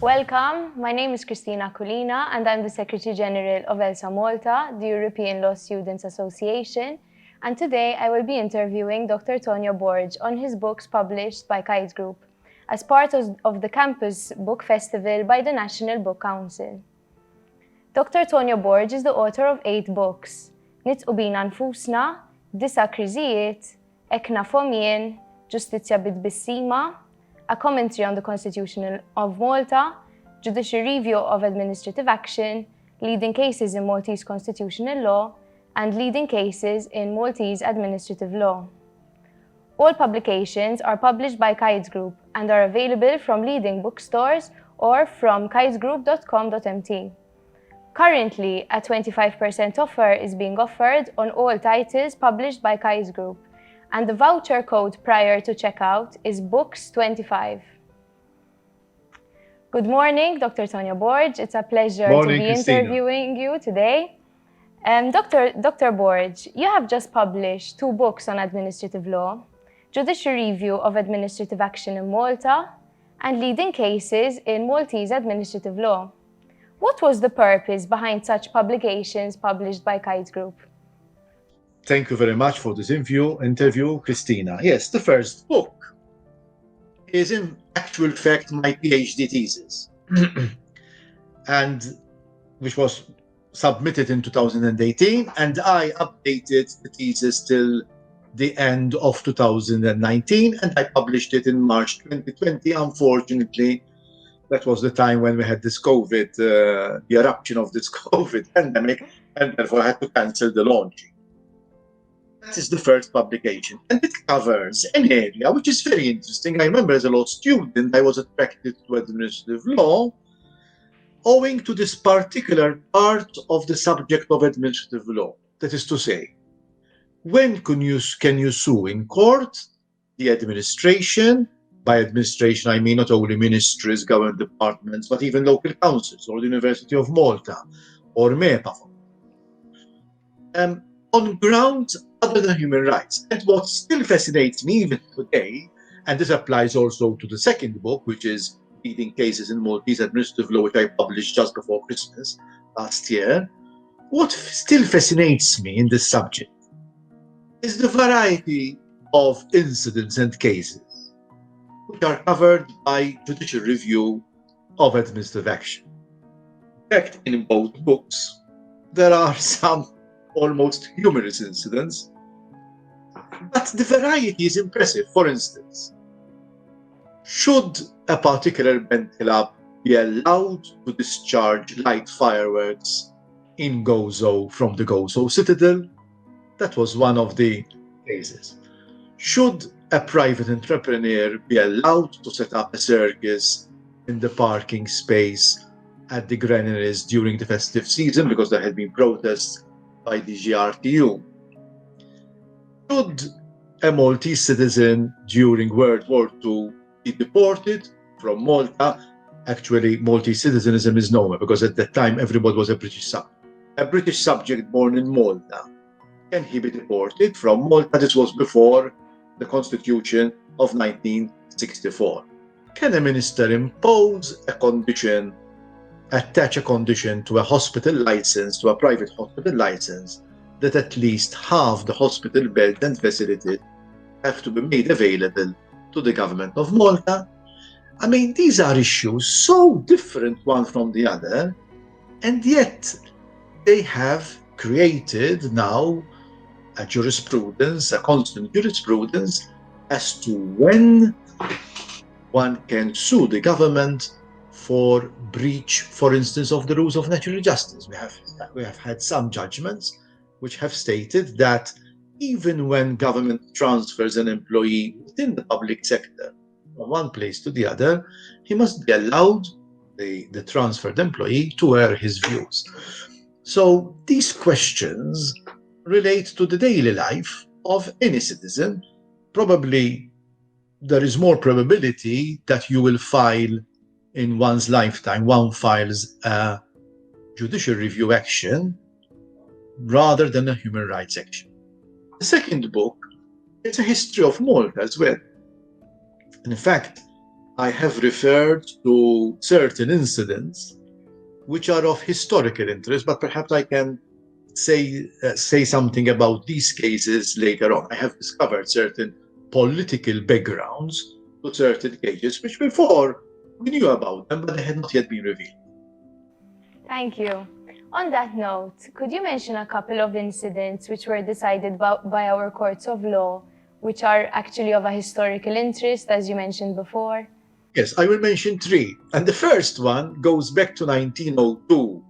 Welcome, my name is Cristina Aquilina and I'm the Secretary General of ELSA Malta, the European Law Students Association, and today I will be interviewing Dr. Tonio Borg on his books published by Kite Group as part of the Campus Book Festival by the National Book Council. Dr. Tonio Borg is the author of 8 books, Nitqu bina nfusna, 9 Kriżijiet, Ekna Fomien, Ġustizzja bid-Bissima, A Commentary on the Constitution of Malta, Judicial Review of Administrative Action, Leading Cases in Maltese Constitutional Law, and Leading Cases in Maltese Administrative Law. All publications are published by Kite Group and are available from leading bookstores or from kitegroup.com.mt. Currently, a 25% offer is being offered on all titles published by Kite Group, and the voucher code prior to checkout is BOOKS25. Good morning, Dr. Tonio Borg. It's a pleasure to be interviewing you today. Dr. Borg, you have just published 2 books on administrative law, Judicial Review of Administrative Action in Malta, and Leading Cases in Maltese Administrative Law. What was the purpose behind such publications published by Kite Group? Thank you very much for this interview, Cristina. Yes, the first book is in actual fact my PhD thesis, and which was submitted in 2018, and I updated the thesis till the end of 2019, and I published it in March 2020. Unfortunately, that was the time when we had this COVID, the eruption of this COVID pandemic, and therefore I had to cancel the launching. That is the first publication, and it covers an area which is very interesting. I remember as a law student, I was attracted to administrative law owing to this particular part of the subject of administrative law. That is to say, when can you sue in court the administration? By administration, I mean not only ministries, government departments, but even local councils or the University of Malta or MEPA. On grounds other than human rights. And what still fascinates me even today, and this applies also to the second book, which is Leading Cases in Maltese Administrative Law, which I published just before Christmas last year, what still fascinates me in this subject is the variety of incidents and cases which are covered by judicial review of administrative action. In fact, in both books, there are some almost humorous incidents, but the variety is impressive. For instance, should a particular band club be allowed to discharge light fireworks in Gozo from the Gozo Citadel? That was one of the cases. Should a private entrepreneur be allowed to set up a circus in the parking space at the granaries during the festive season because there had been protests by the GRTU? Should a Maltese citizen during World War II be deported from Malta? Actually, Maltese citizenship is normal because at that time everybody was a British subject. A British subject born in Malta, can he be deported from Malta? This was before the Constitution of 1964. Can a minister impose a condition, attach a condition to a hospital license, to a private hospital license, that at least half the hospital beds and facilities have to be made available to the government of Malta? I mean, these are issues so different one from the other, and yet they have created now a jurisprudence, a constant jurisprudence, as to when one can sue the government for breach, for instance, of the rules of natural justice. We have had some judgments which have stated that even when government transfers an employee within the public sector from one place to the other, he must be allowed, the transferred employee, to air his views. So these questions relate to the daily life of any citizen. Probably there is more probability that you will file in one's lifetime, one files a judicial review action rather than a human rights action. The second book is a history of Malta as well. In fact, I have referred to certain incidents which are of historical interest, but perhaps I can say something about these cases later on. I have discovered certain political backgrounds to certain cases which before we knew about them, but they had not yet been revealed. Thank you. On that note, could you mention a couple of incidents which were decided by our courts of law, which are actually of a historical interest, as you mentioned before? Yes, I will mention three. And the first one goes back to 1902.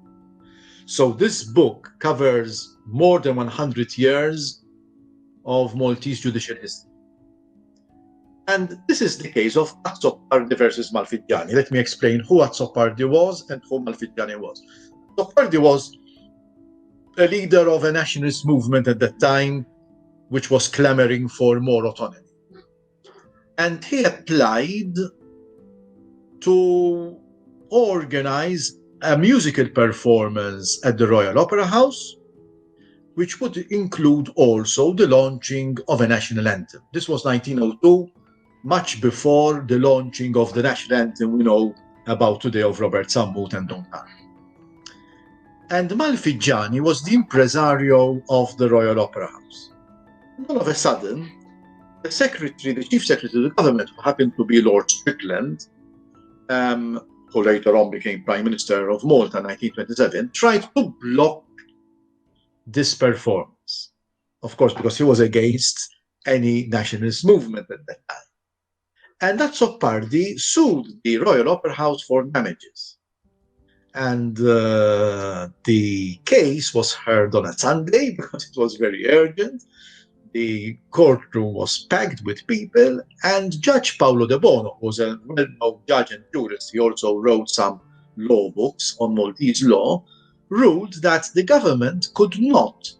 So this book covers more than 100 years of Maltese judicial history. And this is the case of Azzopardi versus Malfitani. Let me explain who Azzopardi was and who Malfitani was. Azzopardi was a leader of a nationalist movement at that time, which was clamoring for more autonomy. And he applied to organize a musical performance at the Royal Opera House, which would include also the launching of a national anthem. This was 1902, much before the launching of the national anthem we know about today of Robert Sammut and Don Carlo. And Malfitani was the impresario of the Royal Opera House. And all of a sudden, the chief secretary of the government, who happened to be Lord Strickland, who later on became Prime Minister of Malta in 1927, tried to block this performance. Of course, because he was against any nationalist movement at that time. And Azzopardi sued the Royal Opera House for damages. And the case was heard on a Sunday because it was very urgent. The courtroom was packed with people, and Judge Paolo De Bono, who was a well-known judge and jurist, he also wrote some law books on Maltese law, ruled that the government could not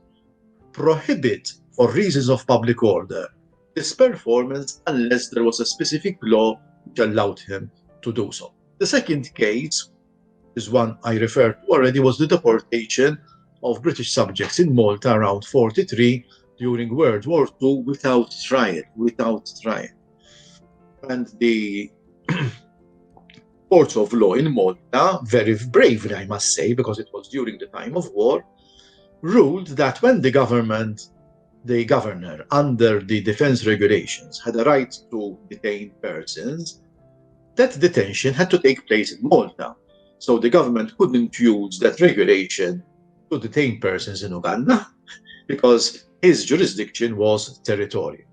prohibit, for reasons of public order, this performance unless there was a specific law which allowed him to do so. The second case is one I referred to already, was the deportation of British subjects in Malta around 1943 during World War II without trial. And the courts of law in Malta, very bravely I must say, because it was during the time of war, ruled that when the governor, under the defense regulations, had a right to detain persons, that detention had to take place in Malta. So the government couldn't use that regulation to detain persons in Uganda because his jurisdiction was territorial.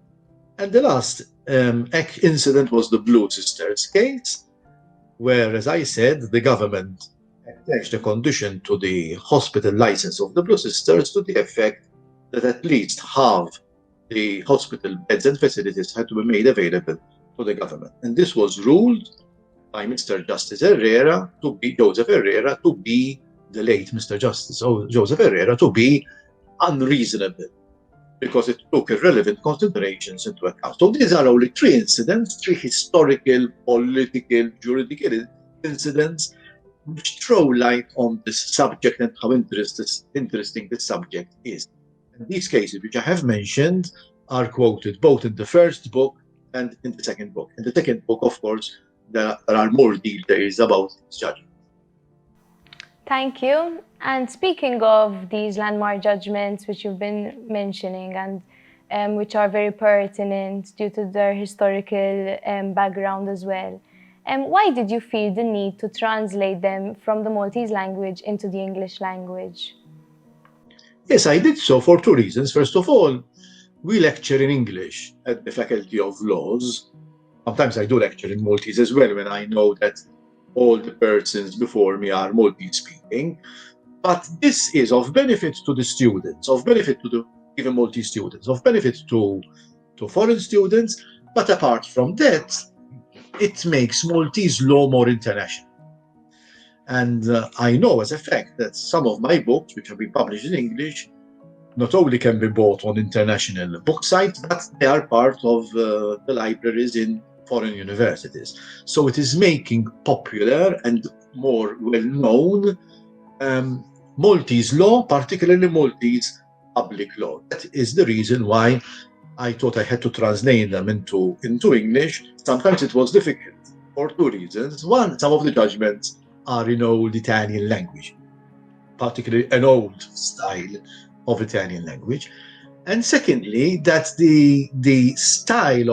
And the last incident was the Blue Sisters case, where, as I said, the government attached a condition to the hospital license of the Blue Sisters to the effect that at least half the hospital beds and facilities had to be made available to the government. And this was ruled by Mr. Justice Herrera Joseph Herrera to be, the late Mr. Justice Joseph Herrera, to be unreasonable, because it took irrelevant considerations into account. So these are only three incidents, three historical, political, juridical incidents, which throw light on this subject and how interesting this subject is. And these cases, which I have mentioned, are quoted both in the first book and in the second book. In the second book, of course, there are more details about this judgment. Thank you. And speaking of these landmark judgments which you've been mentioning and which are very pertinent due to their historical background as well, why did you feel the need to translate them from the Maltese language into the English language? Yes, I did so for two reasons. First of all, we lecture in English at the Faculty of Laws. Sometimes I do lecture in Maltese as well when I know that all the persons before me are Maltese speaking. But this is of benefit to the students, of benefit to the even Maltese students, of benefit to foreign students. But apart from that, it makes Maltese law more international. And I know as a fact that some of my books, which have been published in English, not only can be bought on international book sites, but they are part of the libraries in foreign universities. So it is making popular and more well-known Maltese law, particularly Maltese public law. That is the reason why I thought I had to translate them into English. Sometimes it was difficult for two reasons. One, some of the judgments are in old Italian language, particularly an old style of Italian language. And secondly, that the style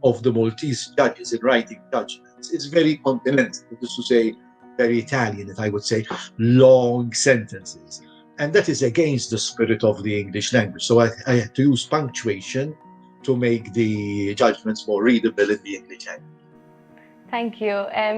of the Maltese judges in writing judgments is very continental, that is to say, very Italian, if I would say, long sentences. And that is against the spirit of the English language. So I had to use punctuation to make the judgments more readable in the English language. Thank you.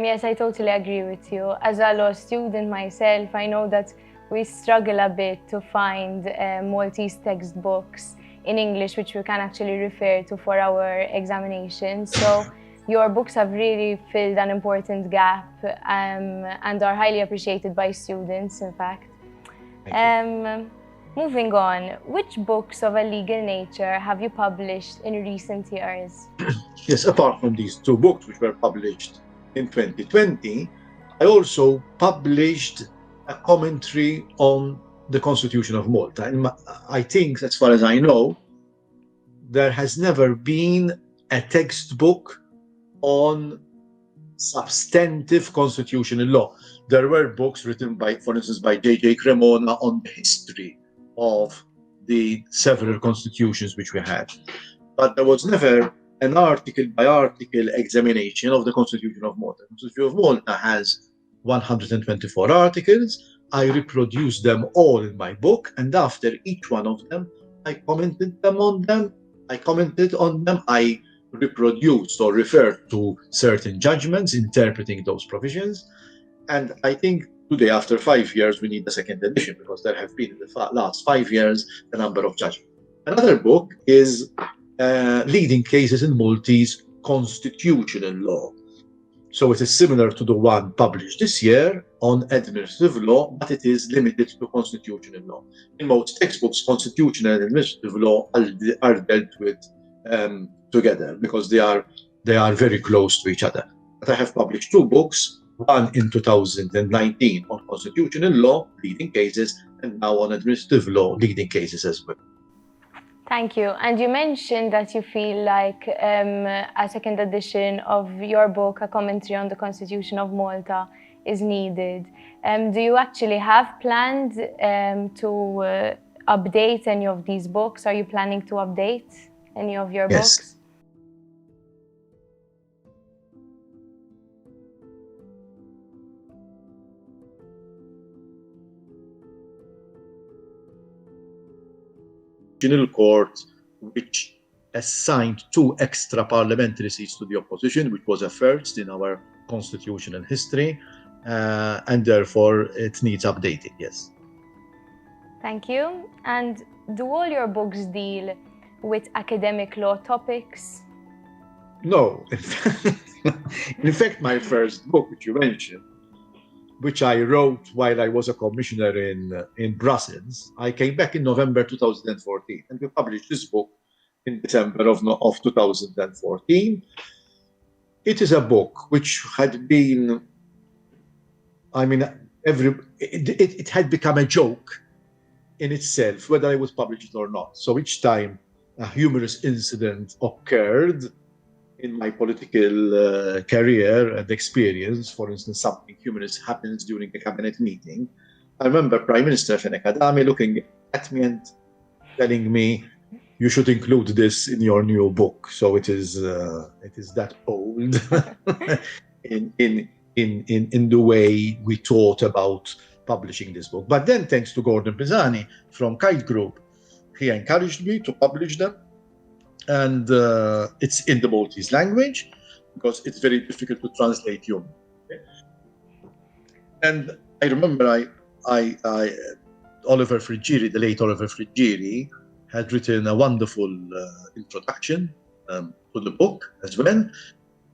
Yes, I totally agree with you. As a law student myself, I know that we struggle a bit to find Maltese textbooks in English, which we can actually refer to for our examinations. So your books have really filled an important gap and are highly appreciated by students, in fact. Moving on, which books of a legal nature have you published in recent years? Yes, apart from these two books, which were published in 2020, I also published a commentary on the Constitution of Malta. And I think, as far as I know, there has never been a textbook on substantive constitutional law. There were books written by, for instance, by J.J. Cremona on the history of the several constitutions which we had. But there was never an article-by-article examination of the Constitution of Malta. The Constitution of Malta has 124 articles. I reproduced them all in my book, and after each one of them, I commented on them. I reproduced or referred to certain judgments interpreting those provisions. And I think today, after 5 years, we need a second edition because there have been in the last 5 years a number of judgments. Another book is Leading Cases in Maltese Constitutional Law. So it is similar to the one published this year on administrative law, but it is limited to constitutional law. In most textbooks, constitutional and administrative law are dealt with together because they are very close to each other. But I have published two books, one in 2019 on constitutional law, leading cases, and now on administrative law, leading cases as well. Thank you. And you mentioned that you feel like a second edition of your book, a commentary on the Constitution of Malta, is needed. Do you actually have planned to update any of these books? Are you planning to update any of your books? Court, which assigned 2 extra parliamentary seats to the opposition, which was a first in our constitutional history, and therefore it needs updating, yes. Thank you. And do all your books deal with academic law topics? No. In fact, my first book, which you mentioned, which I wrote while I was a commissioner in Brussels. I came back in November 2014, and we published this book in December of 2014. It is a book which had been, it had become a joke in itself, whether I would publish it or not. So each time a humorous incident occurred in my political career and experience, for instance, something humorous happens during a cabinet meeting, I remember Prime Minister Fene Kadami looking at me and telling me, you should include this in your new book. So it is that old in the way we thought about publishing this book. But then, thanks to Gordon Pisani from Kite Group, he encouraged me to publish them. And it's in the Maltese language because it's very difficult to translate human. Okay? And I remember Oliver Frigieri, the late Oliver Frigieri, had written a wonderful introduction to the book as well.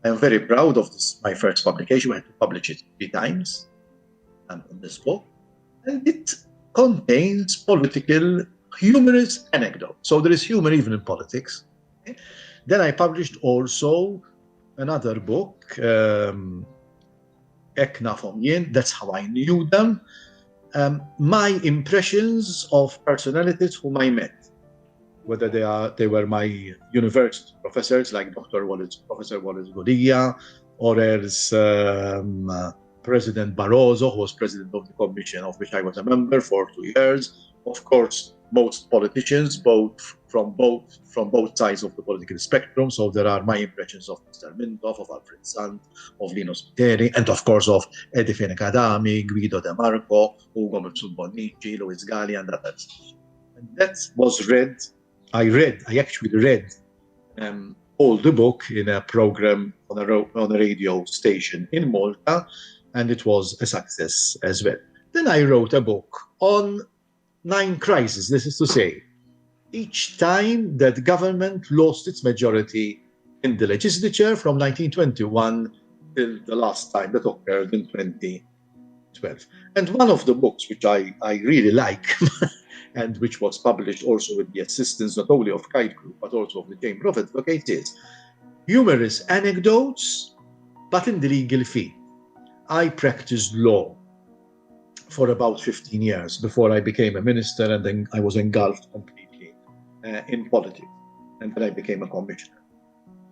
I'm very proud of this, my first publication. We had to publish it 3 times on this book. And it contains political humorous anecdotes. So there is humor even in politics. Then I published also another book, Ekna from Yin, that's how I knew them. My impressions of personalities whom I met, whether they were my university professors like Professor Wallace Godia, or else President Barroso, who was president of the commission of which I was a member for 2 years. Of course, most politicians, from both sides of the political spectrum. So there are my impressions of Mr. Mintoff, of Alfred Sant, of Lino Spiteri, and of course of Edifine Kadami, Guido De Marco, Ugo Bonici, Luis Galli, and others. And that was read. I actually read all the book in a program on a radio station in Malta, and it was a success as well. Then I wrote a book on 9 crises. This is to say, each time that government lost its majority in the legislature from 1921 till the last time that occurred in 2012. And one of the books which I really like and which was published also with the assistance not only of Kite Group but also of the Chamber of Advocates is Humorous Anecdotes, but in the Legal Field. I practiced law for about 15 years before I became a minister, and then I was engulfed completely in politics, and then I became a commissioner.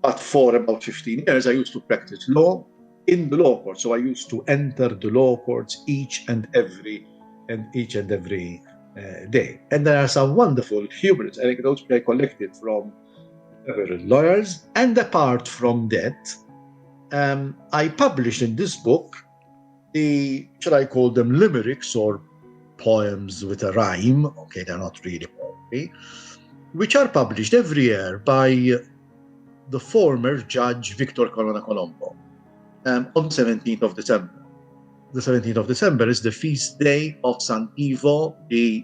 But for about 15 years, I used to practice law in the law court. So I used to enter the law courts each and every day. And there are some wonderful humorous anecdotes which I collected from several lawyers. And apart from that, I published in this book should I call them limericks or poems with a rhyme? Okay, they're not really poetry, which are published every year by the former judge Victor Corona Colombo on 17th of December. The 17th of December is the feast day of San Ivo, the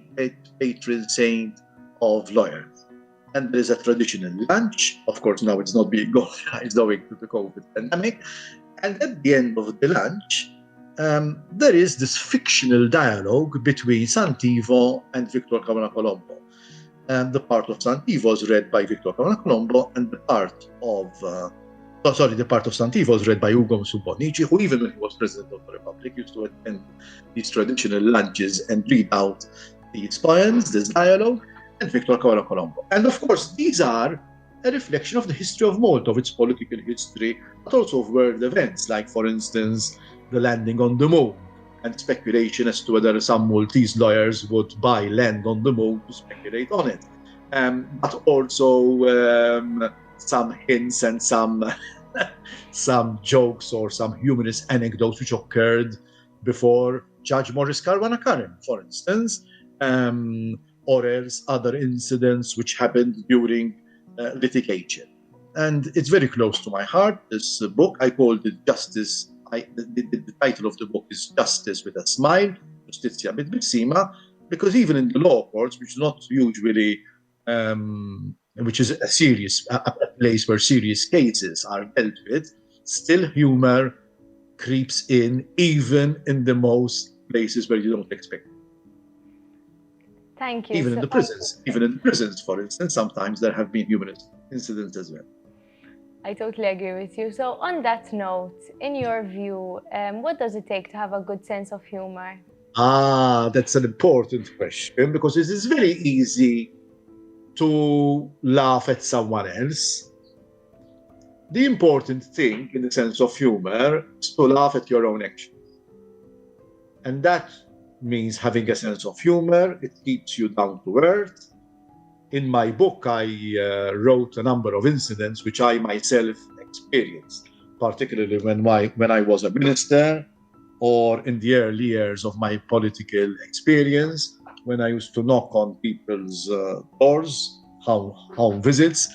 patron saint of lawyers. And there is a traditional lunch. Of course, now it's not being organized owing to the COVID pandemic. And at the end of the lunch, there is this fictional dialogue between Santivo and Victor Corona Colombo. The part of Santivo is read by Victor Corona Colombo, and the part of Santivo is read by Ugo Bonici, who even when he was president of the Republic used to attend these traditional lunches and read out these poems, this dialogue, and Victor Corona Colombo. And of course, these are a reflection of the history of Malta, of its political history, but also of world events, like, for instance, the landing on the moon, and speculation as to whether some Maltese lawyers would buy land on the moon to speculate on it. But also some hints and some jokes or some humorous anecdotes which occurred before Judge Morris Karwanakarim, for instance, or else other incidents which happened during litigation. And it's very close to my heart, this book. I called it Justice. The title of the book is Justice with a Smile, Justizia bit-bitsima, because even in the law courts, which is not usually, which is a place where serious cases are dealt with, still humor creeps in, even in the most places where you don't expect it. Thank you. Even in the prisons, for instance, sometimes there have been humorous incidents as well. I totally agree with you. So on that note, in your view, what does it take to have a good sense of humor? That's an important question, because it is very easy to laugh at someone else. The important thing in the sense of humor is to laugh at your own actions. And that means having a sense of humor. It keeps you down to earth. In my book, I wrote a number of incidents which I myself experienced, particularly when I was a minister, or in the early years of my political experience, when I used to knock on people's doors, home visits,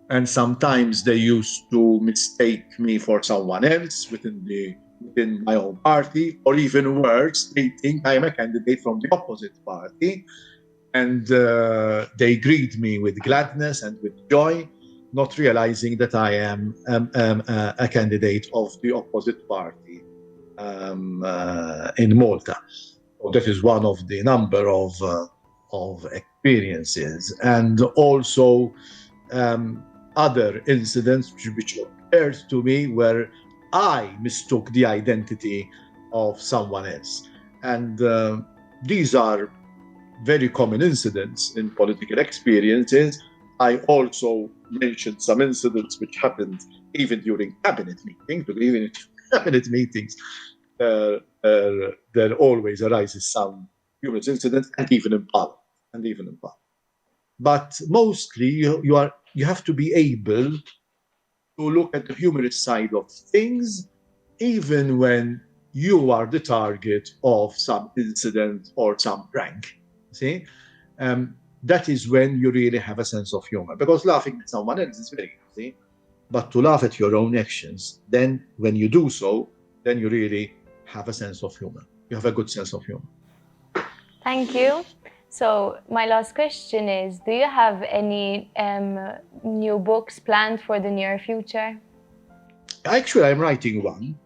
and sometimes they used to mistake me for someone else within my own party, or even worse, they think I am a candidate from the opposite party. And they greet me with gladness and with joy, not realizing that I am a candidate of the opposite party in Malta. So that is one of the number of experiences, and also other incidents which occurred to me where I mistook the identity of someone else. And these are very common incidents in political experiences, I also mentioned some incidents which happened even during cabinet meetings, because even in cabinet meetings, there always arises some humorous incident, and even in Parliament. But mostly, you have to be able to look at the humorous side of things, even when you are the target of some incident or some prank. See, that is when you really have a sense of humor. Because laughing at someone else is very easy, but to laugh at your own actions, then when you do so, then you really have a sense of humor. You have a good sense of humor. Thank you. So my last question is, do you have any new books planned for the near future? Actually, I'm writing one.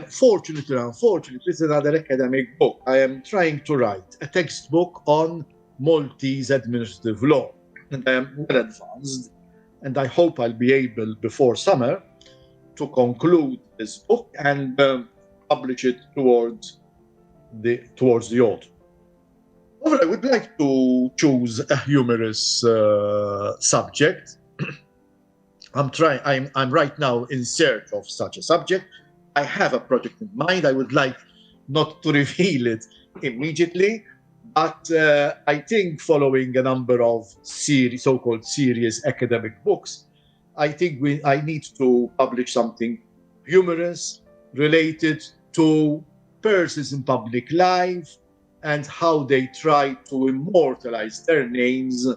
Fortunately or unfortunately, it's another academic book. I am trying to write a textbook on Maltese administrative law. And I am well advanced, and I hope I'll be able, before summer, to conclude this book and publish it towards the autumn. However, I would like to choose a humorous subject. I'm right now in search of such a subject. I have a project in mind. I would like not to reveal it immediately, but I think following a number of so-called serious academic books, I think I need to publish something humorous related to persons in public life and how they try to immortalize their names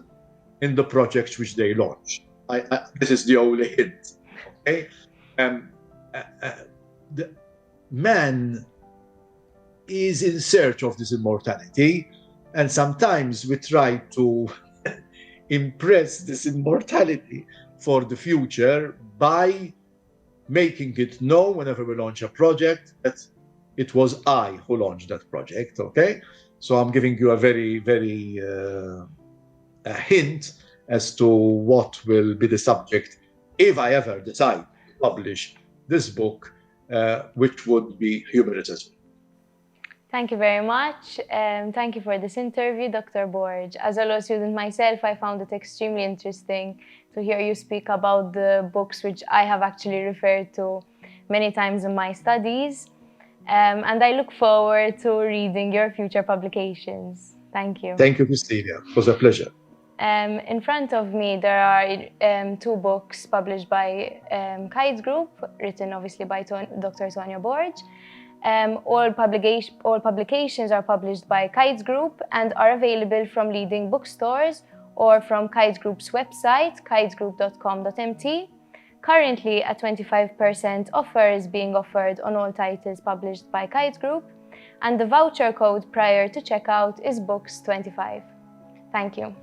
in the projects which they launch. This is the only hint. Okay? The man is in search of this immortality, and sometimes we try to impress this immortality for the future by making it known whenever we launch a project that it was I who launched that project, okay? So I'm giving you a very, very a hint as to what will be the subject if I ever decide to publish this book, which would be humorous as well. Thank you very much. Thank you for this interview, Dr. Borg. As a law student myself, I found it extremely interesting to hear you speak about the books which I have actually referred to many times in my studies. And I look forward to reading your future publications. Thank you. Thank you, Cristina. It was a pleasure. In front of me, there are two books published by Kite Group, written obviously by Dr. Tonio Borg. All publications are published by Kite Group and are available from leading bookstores or from Kite Group's website, kitegroup.com.mt. Currently, a 25% offer is being offered on all titles published by Kite Group, and the voucher code prior to checkout is BOOKS25. Thank you.